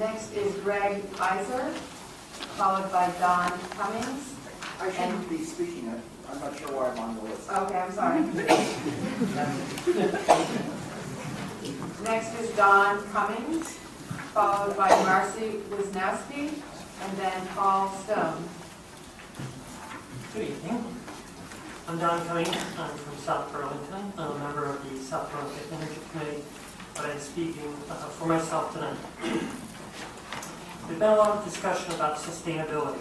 Next is Greg Iser, followed by Don Cummings. I shouldn't be speaking. I'm not sure why I'm on the list. Okay, I'm sorry. Next is Don Cummings, followed by Marcy Wisnowski, and then Paul Stone. Good evening. I'm Don Cummings. I'm from South Burlington. I'm a member of the South Burlington Energy Committee, but I'm speaking for myself tonight. There's been a lot of discussion about sustainability.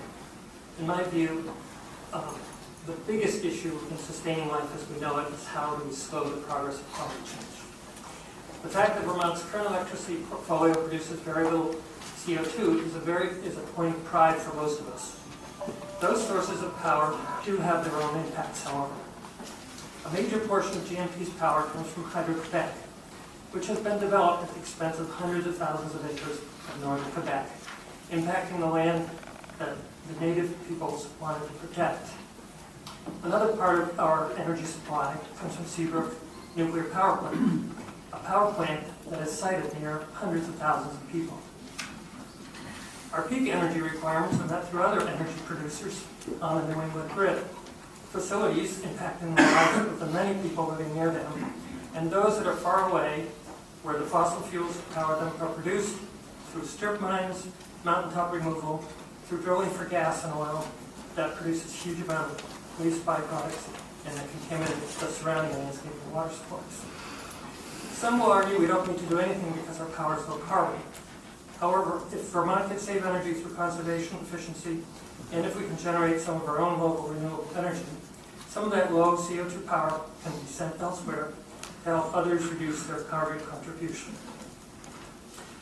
In my view, the biggest issue in sustaining life as we know it is how do we slow the progress of climate change. The fact that Vermont's current electricity portfolio produces very little CO2 is a point of pride for most of us. Those sources of power do have their own impacts, however. A major portion of GMP's power comes from Hydro-Quebec, which has been developed at the expense of hundreds of thousands of acres of northern Quebec, impacting the land that the native peoples wanted to protect. Another part of our energy supply comes from Seabrook Nuclear Power Plant, a power plant that is sited near hundreds of thousands of people. Our peak energy requirements are met through other energy producers on the New England grid, facilities impacting the lives of the many people living near them, and those that are far away, where the fossil fuels that power them are produced through strip mines, mountaintop removal, through drilling for gas and oil that produces huge amounts of waste byproducts and that contaminate the surrounding landscape and water supplies. Some will argue we don't need to do anything because our power is low carbon. However, if Vermont can save energy through conservation, efficiency, and if we can generate some of our own local renewable energy, some of that low CO2 power can be sent elsewhere to help others reduce their carbon contribution.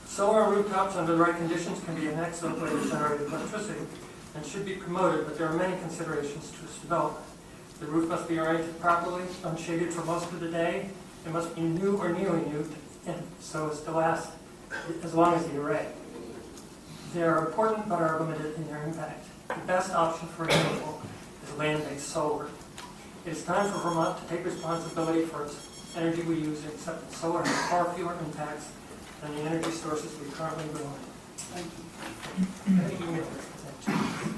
Solar on rooftops under the right conditions can be an excellent way to generate electricity and should be promoted, but there are many considerations to its development. The roof must be oriented properly, unshaded for most of the day. It must be new or nearly new, and so as to last as long as the array. They are important but are limited in their impact. The best option for renewable is land-based solar. It is time for Vermont to take responsibility for its energy we use and accept that solar has far fewer impacts than the energy sources we currently rely on. Thank you.